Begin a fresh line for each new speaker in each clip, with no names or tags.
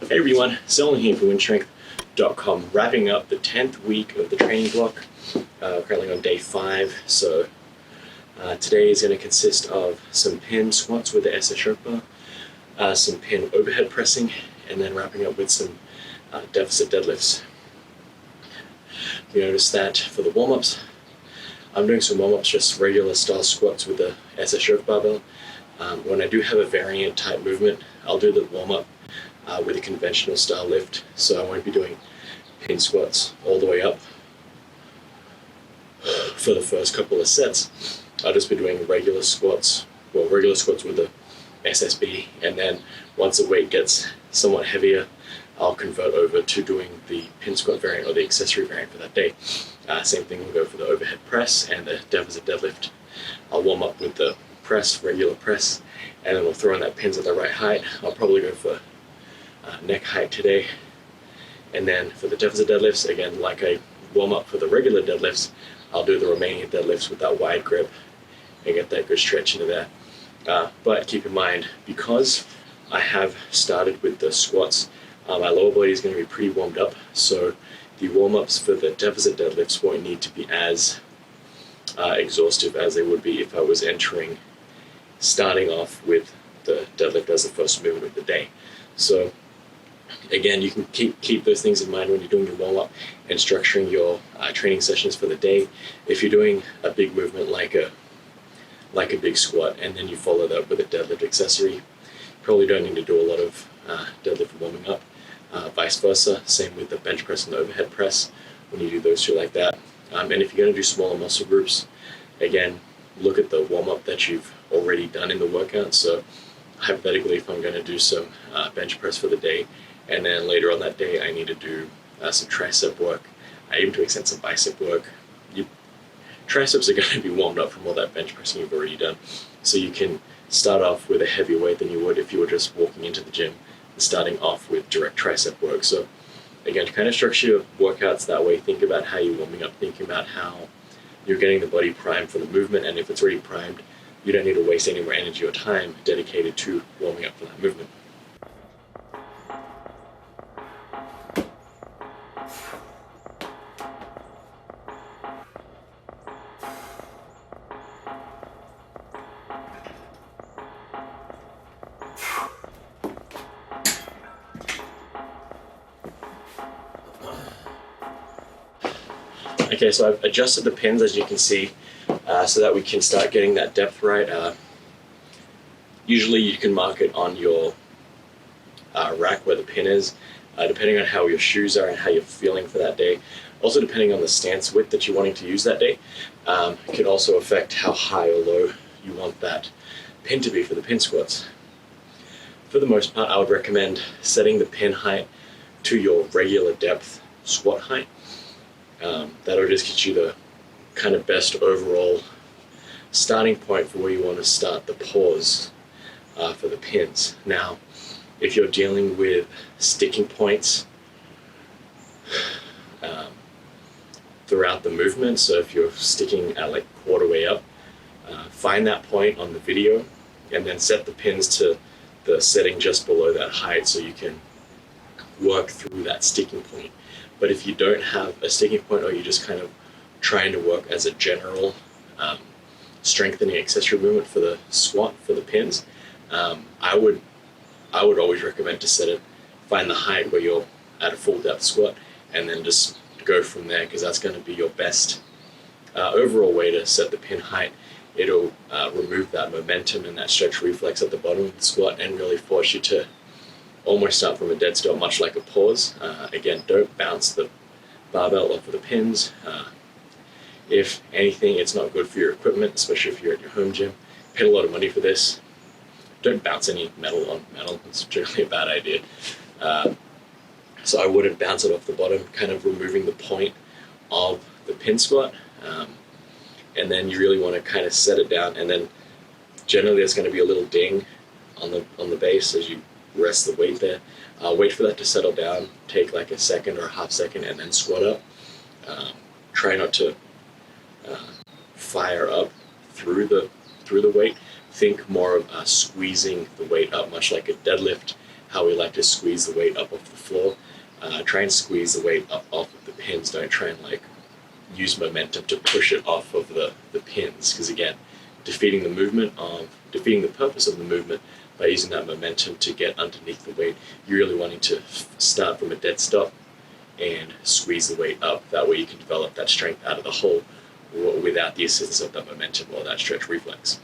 Hey everyone, Selwyn here for WynnStrength.com, wrapping up the 10th week of the training block, currently on day 5. So today is going to consist of some pin squats with the SS Sherpa, some pin overhead pressing, and then wrapping up with some deficit deadlifts. You notice that for the warm-ups, I'm doing some warm-ups, just regular style squats with the SS Sherpa barbell. When I do have a variant type movement, I'll do the warm-up with a conventional style lift, so I won't be doing pin squats all the way up for the first couple of sets. I'll just be doing regular squats with the SSB, and then once the weight gets somewhat heavier, I'll convert over to doing the pin squat variant or the accessory variant for that day. Same thing will go for the overhead press and the deficit deadlift. I'll warm up with the press, regular press, and then we'll throw in that pins at the right height. I'll probably go for neck height today, and then for the deficit deadlifts, again, like I warm up for the regular deadlifts, I'll do the remaining deadlifts with that wide grip and get that good stretch into there. But keep in mind, because I have started with the squats, my lower body is going to be pretty warmed up, so the warm-ups for the deficit deadlifts won't need to be as exhaustive as they would be if I was starting off with the deadlift as the first movement of the day. So again, you can keep those things in mind when you're doing your warm-up and structuring your training sessions for the day. If you're doing a big movement like a big squat, and then you follow that with a deadlift accessory, you probably don't need to do a lot of deadlift warming up. Vice versa, same with the bench press and the overhead press when you do those two like that. And if you're going to do smaller muscle groups, again, look at the warm-up that you've already done in the workout. So hypothetically, if I'm going to do some bench press for the day, and then later on that day I need to do some tricep work, even to extend some bicep work, triceps are going to be warmed up from all that bench pressing you've already done. So you can start off with a heavier weight than you would if you were just walking into the gym and starting off with direct tricep work. So again, to kind of structure your workouts that way, think about how you're warming up, think about how you're getting the body primed for the movement, and if it's already primed, you don't need to waste any more energy or time dedicated to warming up for that movement. Okay, so I've adjusted the pins, as you can see, so that we can start getting that depth right. Usually you can mark it on your rack where the pin is, depending on how your shoes are and how you're feeling for that day. Also depending on the stance width that you're wanting to use that day. It can also affect how high or low you want that pin to be for the pin squats. For the most part, I would recommend setting the pin height to your regular depth squat height. That'll just get you the kind of best overall starting point for where you want to start the pause for the pins. Now, if you're dealing with sticking points throughout the movement, so if you're sticking at like quarter way up, find that point on the video and then set the pins to the setting just below that height so you can work through that sticking point. But if you don't have a sticking point, or you're just kind of trying to work as a general strengthening accessory movement for the squat, for the pins, I would always recommend to find the height where you're at a full depth squat, and then just go from there, because that's going to be your best overall way to set the pin height. It'll remove that momentum and that stretch reflex at the bottom of the squat and really force you to almost start from a dead stop, much like a pause. Again, don't bounce the barbell off of the pins. If anything, it's not good for your equipment, especially if you're at your home gym. Paid a lot of money for this. Don't bounce any metal on metal. It's generally a bad idea. So I wouldn't bounce it off the bottom, kind of removing the point of the pin squat. And then you really want to kind of set it down, and then generally there's going to be a little ding on the base as you rest the weight there. Wait for that to settle down, take like a second or a half second, and then squat up. Try not to fire up through the weight. Think more of squeezing the weight up, much like a deadlift, how we like to squeeze the weight up off the floor. Try and squeeze the weight up off of the pins. Don't try and like use momentum to push it off of the pins, because again, defeating the purpose of the movement by using that momentum to get underneath the weight. You're really wanting to start from a dead stop and squeeze the weight up. That way you can develop that strength out of the hole without the assistance of that momentum or that stretch reflex.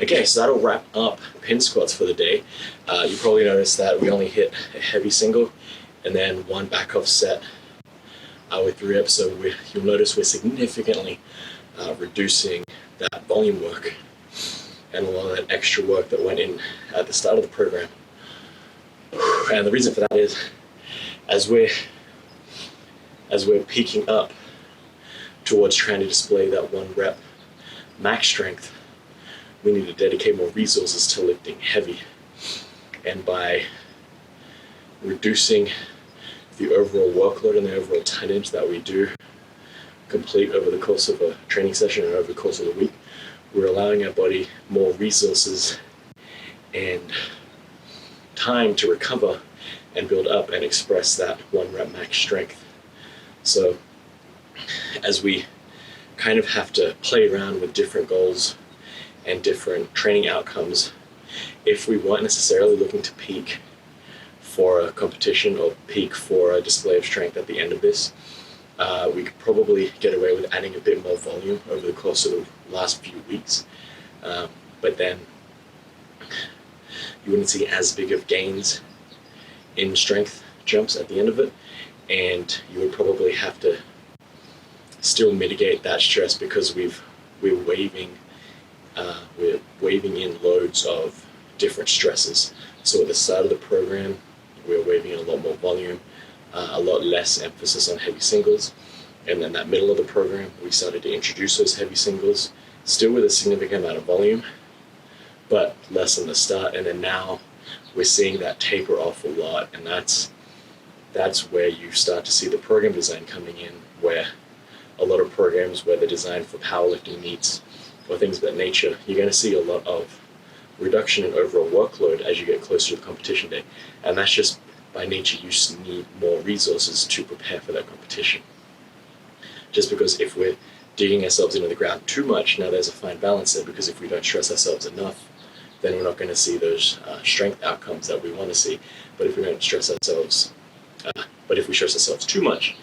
Okay, so that'll wrap up pin squats for the day. You probably noticed that we only hit a heavy single and then one back off set with 3 reps. So you'll notice we're significantly reducing that volume work and a lot of that extra work that went in at the start of the program. And the reason for that is as we're peaking up towards trying to display that 1 rep max strength, we need to dedicate more resources to lifting heavy. And by reducing the overall workload and the overall tonnage that we do complete over the course of a training session and over the course of the week, we're allowing our body more resources and time to recover and build up and express that 1 rep max strength. So as we kind of have to play around with different goals and different training outcomes, if we weren't necessarily looking to peak for a competition or peak for a display of strength at the end of this, we could probably get away with adding a bit more volume over the course of the last few weeks. But then you wouldn't see as big of gains in strength jumps at the end of it, and you would probably have to still mitigate that stress because we're waving in loads of different stresses. So at the start of the program, we're waving in a lot more volume, a lot less emphasis on heavy singles. And then that middle of the program, we started to introduce those heavy singles, still with a significant amount of volume, but less in the start. And then now we're seeing that taper off a lot. And that's where you start to see the program design coming in, where a lot of programs where they're designed for powerlifting meets or things of that nature, you're going to see a lot of reduction in overall workload as you get closer to the competition day. And that's just by nature, you just need more resources to prepare for that competition. Just because if we're digging ourselves into the ground too much, now there's a fine balance there, because if we don't stress ourselves enough, then we're not going to see those strength outcomes that we want to see. But if we don't stress ourselves, but if we stress ourselves too much,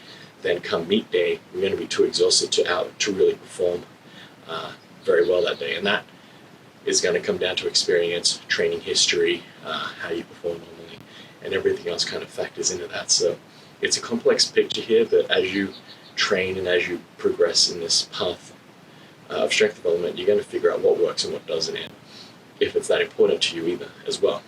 then come meet day, we're going to be too exhausted to really perform very well that day. And that is going to come down to experience, training history, how you perform normally, and everything else kind of factors into that. So it's a complex picture here, but as you train and as you progress in this path of strength development, you're going to figure out what works and what doesn't, and if it's that important to you either as well.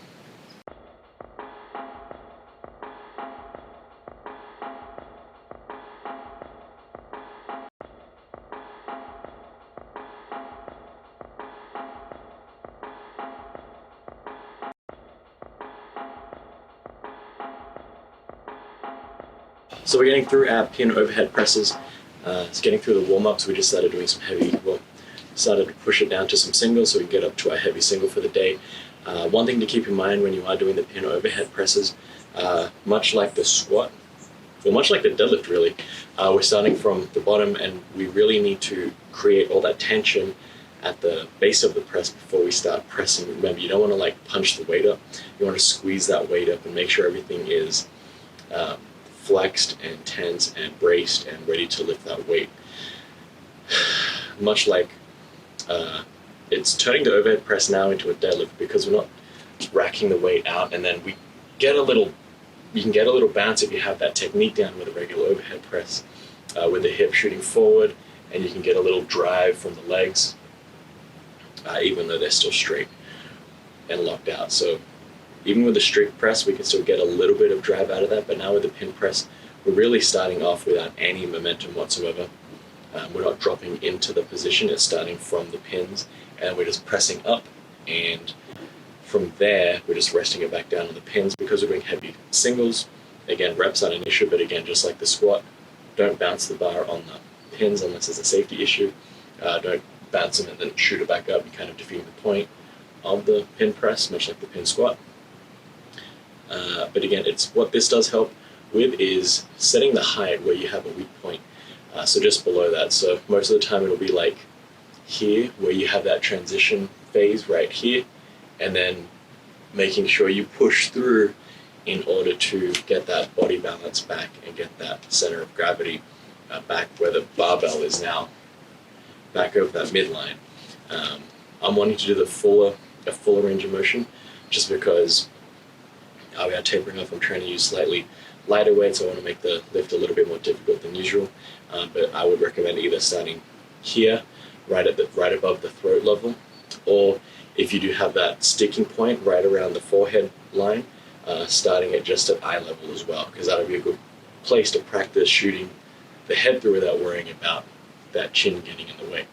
So we're getting through our pin overhead presses. It's getting through the warm-ups. We just started doing some heavy, started to push it down to some singles so we can get up to our heavy single for the day. One thing to keep in mind when you are doing the pin overhead presses, much like the squat, well, much like the deadlift really, we're starting from the bottom, and we really need to create all that tension at the base of the press before we start pressing. Remember, you don't want to like punch the weight up. You want to squeeze that weight up and make sure everything is flexed and tense and braced and ready to lift that weight. Much like it's turning the overhead press now into a deadlift, because we're not racking the weight out, and then we get you can get a little bounce if you have that technique down with a regular overhead press, with the hip shooting forward, and you can get a little drive from the legs, even though they're still straight and locked out. So even with the strict press, we can still get a little bit of drive out of that, but now with the pin press, we're really starting off without any momentum whatsoever. We're not dropping into the position, it's starting from the pins, and we're just pressing up, and from there, we're just resting it back down on the pins. Because we're doing heavy singles, again, reps aren't an issue, but again, just like the squat, don't bounce the bar on the pins unless it's a safety issue. Don't bounce them and then shoot it back up. You're kind of defeating the point of the pin press, much like the pin squat. But again, it's what this does help with is setting the height where you have a weak point. So just below that. So most of the time it'll be like here, where you have that transition phase right here, and then making sure you push through in order to get that body balance back and get that center of gravity back where the barbell is now, back over that midline. I'm wanting to do a fuller range of motion, just because we are tapering off. I'm trying to use slightly lighter weights. I want to make the lift a little bit more difficult than usual, but I would recommend either starting here, right above the throat level, or if you do have that sticking point right around the forehead line, starting it just at eye level as well, because that'll be a good place to practice shooting the head through without worrying about that chin getting in the way.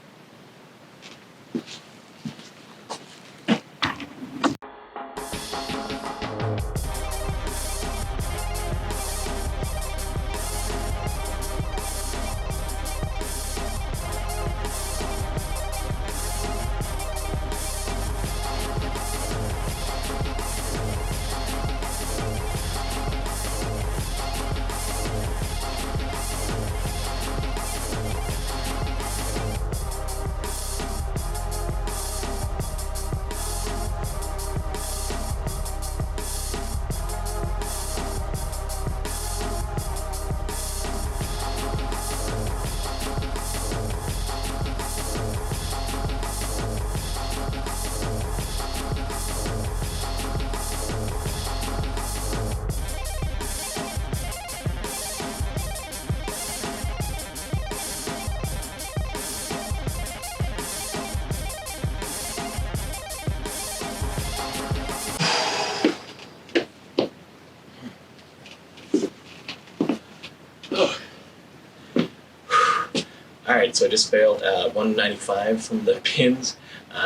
Alright, so I just failed 195 from the pins,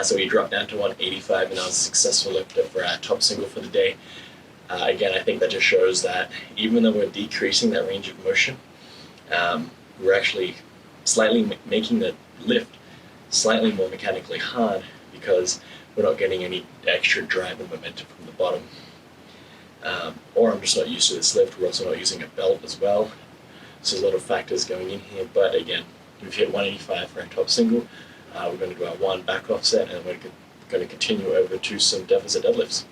so we dropped down to 185, and that was a successful lift for our top single for the day. Again, I think that just shows that even though we're decreasing that range of motion, we're actually slightly making the lift slightly more mechanically hard, because we're not getting any extra drive and momentum from the bottom. Or I'm just not used to this lift. We're also not using a belt as well. So there's a lot of factors going in here, but again, we've hit 185 for our top single. We're going to do our one back offset, and we're going to going to continue over to some deficit deadlifts.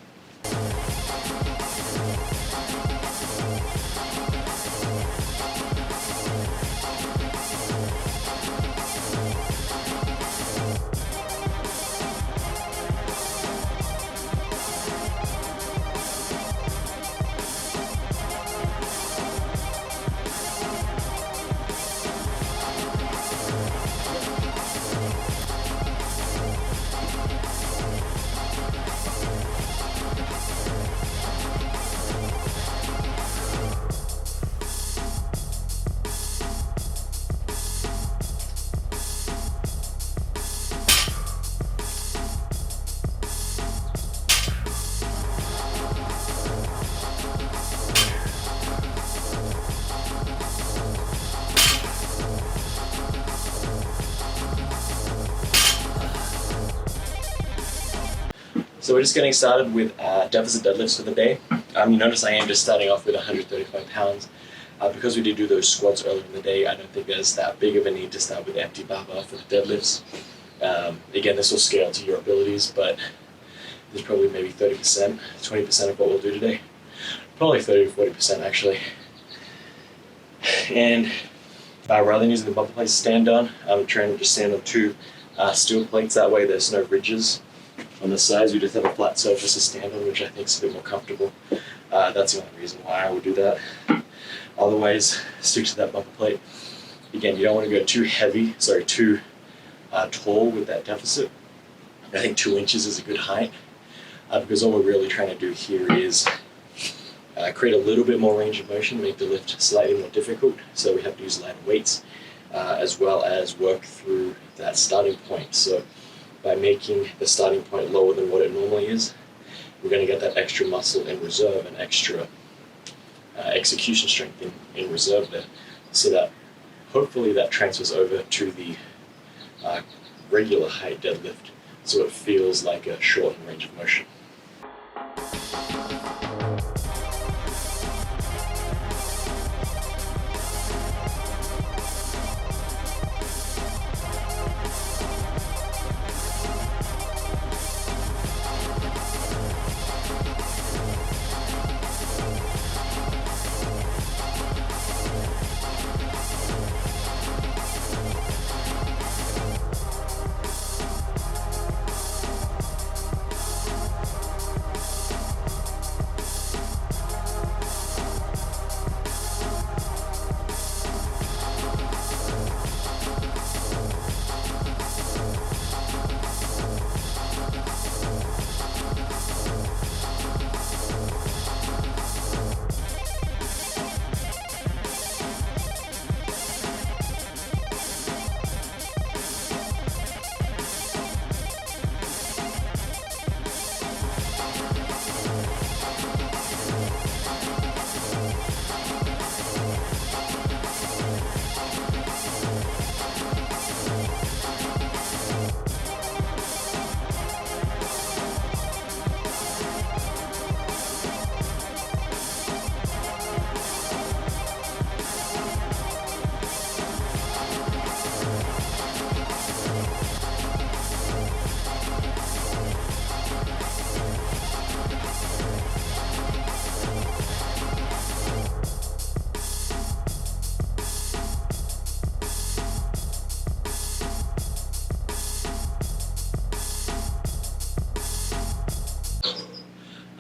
So we're just getting started with deficit deadlifts for the day. You notice I am just starting off with 135 pounds. Because we did do those squats earlier in the day, I don't think there's that big of a need to start with empty barbell for the deadlifts. Again, this will scale to your abilities, but there's probably maybe 30%, 20% of what we'll do today. Probably 30 to 40% actually. And rather than using the bumper plates to stand on, I'm trying to just stand on two steel plates. That way there's no ridges on the sides. We just have a flat surface to stand on, which I think is a bit more comfortable. That's the only reason why I would do that. Otherwise, stick to that bumper plate. Again, you don't want to go too tall with that deficit. I think 2 inches is a good height, because all we're really trying to do here is create a little bit more range of motion, make the lift slightly more difficult, so we have to use lighter weights, as well as work through that starting point. So by making the starting point lower than what it normally is, we're going to get that extra muscle in reserve and extra execution strength in reserve there, so that hopefully that transfers over to the regular height deadlift, so it feels like a shortened range of motion.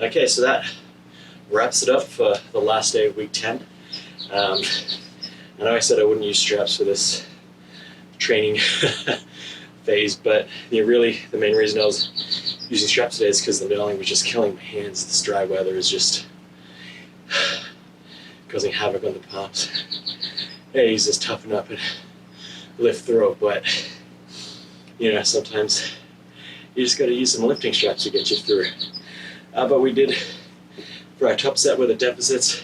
Okay, so that wraps it up for the last day of week 10. I know I said I wouldn't use straps for this training phase, but the main reason I was using straps today is because the knurling was just killing my hands. This dry weather is just causing havoc on the palms. Yeah, you just toughen up and lift through it, but sometimes you just got to use some lifting straps to get you through it. But we did, for our top set with the deficits,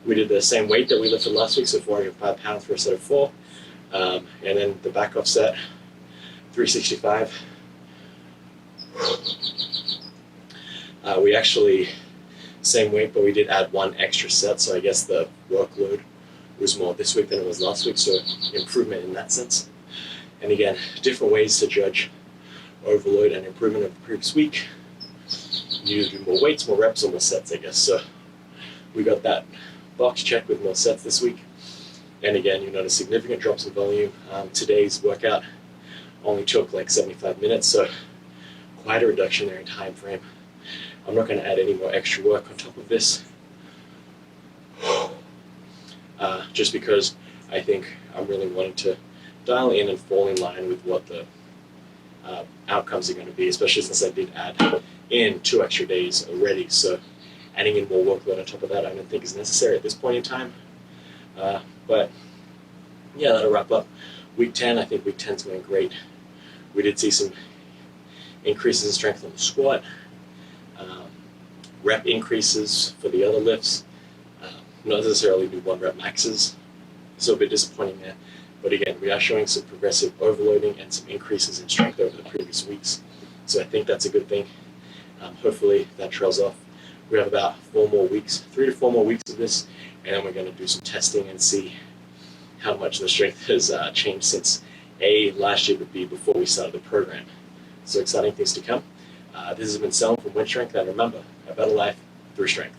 we did the same weight that we lifted last week, so 405 pounds for a set of 4. And then the back off set, 365. We actually, same weight, but we did add one extra set, so I guess the workload was more this week than it was last week, so improvement in that sense. And again, different ways to judge overload and improvement of the previous week. You either do more weights, more reps, or more sets, I guess. So we got that box checked with more sets this week. And again, you notice significant drops in volume. Today's workout only took like 75 minutes, so quite a reduction there in time frame. I'm not going to add any more extra work on top of this, just because I think I'm really wanting to dial in and fall in line with what the outcomes are going to be, especially since I did add in 2 extra days already. So adding in more workload on top of that I don't think is necessary at this point in time. But yeah, that'll wrap up week 10. I think week 10's going great. We did see some increases in strength on the squat, rep increases for the other lifts, not necessarily do 1 rep maxes, so a bit disappointing there. But again, we are showing some progressive overloading and some increases in strength over the previous weeks. So I think that's a good thing. Hopefully that trails off. We have about 4 more weeks, 3 to 4 more weeks of this, and then we're going to do some testing and see how much the strength has changed since last year would be before we started the program. So exciting things to come. This has been Selm from WynnStrength, and remember, a better life through strength.